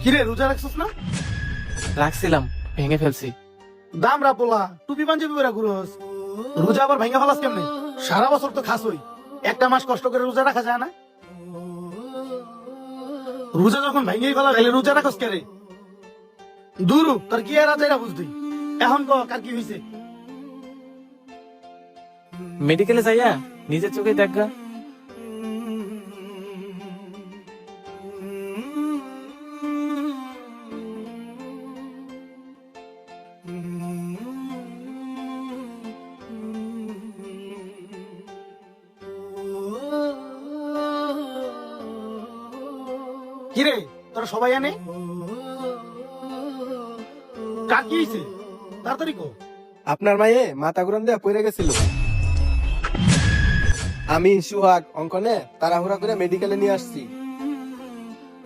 কিরে রোজা রাখছিস না? রাখছিলাম, ভেঙে ফেলছি। দামরা পোলা টুপি পাঞ্জাবি পরে ঘুরোস, রোজা আবার ভাঙা ফেলাস কেমনে? সারা বছর তো খাসই, একটা মাস কষ্ট করে রোজা রাখা যায় না? রোজা যখন ভাঙেই ফেলা তাহলে রোজা রাখস কে রে? দূরু তোর কি আর আছে বুঝলি? এখন কার কি হয়েছে? মেডিকেলে যাইয়া নিজের চোখে দেখা। কিরে তোরা সবাই আনে কার কি হয়েছে? তাড়াতাড়ি কো। আপনার মায়ে মাথা ঘুরান দেয়া পড়ে গেছিল। আমি সুহাগ অঙ্কনে তাড়াহুড়া করে মেডিকেলে নিয়ে আসছি।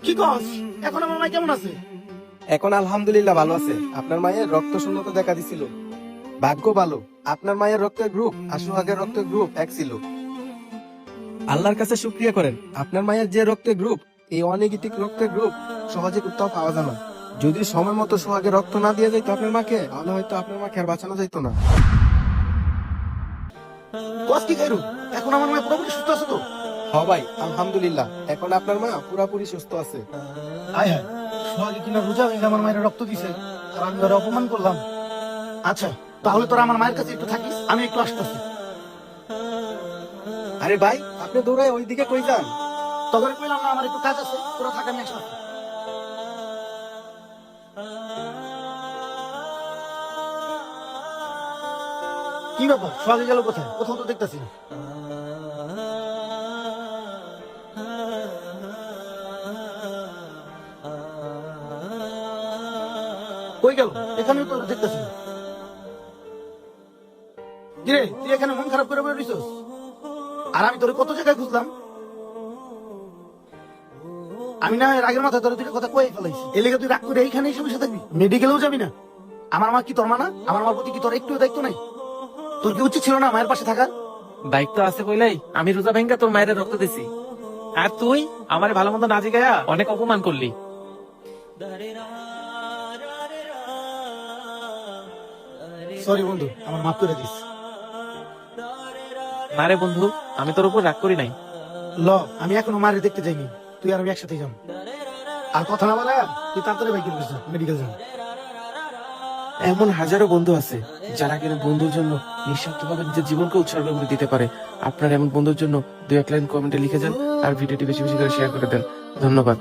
কি কস? এখন আমার মাই কেমন আছে? এখন আলহামদুলিল্লাহ ভালো আছে। আপনার মায়ের রক্ত শূন্যতা দেখা দিছিল। ভাগ্য ভালো, আপনার মায়ের রক্তের গ্রুপ আর সুহাগের রক্তের গ্রুপ এক ছিল। আল্লাহর কাছে শুকরিয়া করেন, আপনার মায়ের যে রক্তের গ্রুপ, এই অনেগেটিভ রক্তের গ্রুপ সহজে কোথাও পাওয়া যায় না। যদি সময় মতো সোহাগে রক্ত না দিয়ে যাইতো আপনার মাকে, তাহলে হয়তো আপনার মাকে আর বাঁচানো যাইতো না। কস কি খাইরু? এখন আমার মা পুরোপুরি সুস্থ আছে তো? হ ভাই, আলহামদুলিল্লাহ এখন আপনার মা পুরাপুরি সুস্থ আছে। হায় হায়, সোহাগে কিনা রোজা ভেঙে আমার মায়ের রক্ত দিছে আর আমি ওরা অপমান করলাম। আচ্ছা তাহলে তোরা আমার মায়ের কাছে একটু থাকিস, আমি একটু আসতেছি। আরে ভাই, আপনি দৌড়ায় ওইদিকে কই যান? তখন কইলাম না আমার একটু কাজ আছে, তোরা থাক আমি আসতেছি। কি ব্যাপার, সোহাগে গেল কোথায়? কোথাও তো দেখতেছি না। কই গেল? এখানেও তো দেখতেছি না। কিরে তুই এখানে মন খারাপ করে বসে রইছস? আর আমি তোর কত জায়গায় খুঁজলাম। আমি না রাগের মাথায় তোর দুটো কথা কয়ে ফেলাইছি, এ লেগে তুই রাগ করে এইখানে এসে বসে থাকবি? মেডিকেলেও যাবি না? আমার মা কি তোর মা না? আমার মার প্রতি কি তোর একটু দায়িত্ব নাই? তোর কি উচিত ছিল না মায়ের পাশে থাকার? দায়িত্ব আছে কইলাই আমি রোজা ভেঙ্গা তোর মায়ের রক্ত দিছি, আর তুই আমার ভালো মন্দ না জিগায়া অনেক অপমান করলি। সরি বন্ধু, আমার মাফ করে দিস। না রে বন্ধু, আমি তোর উপর রাগ করি নাই। ল, আমি এখনো মারে দেখতে যাইনি, তুই আর আমি একসাথে যাম। আর কথা না বলা, তুই তাড়াতাড়ি বাইকে মেডিকেল যাম। এমন হাজারো বন্ধু আছে যারা কিনা বন্ধুর জন্য নিঃস্বার্থভাবে নিজের জীবনকে উৎসর্গ করে দিতে পারে। আপনার এমন বন্ধুর জন্য 2-1 লাইন কমেন্টে লিখে যান আর ভিডিওটি বেশি বেশি করে শেয়ার করে দেন। ধন্যবাদ।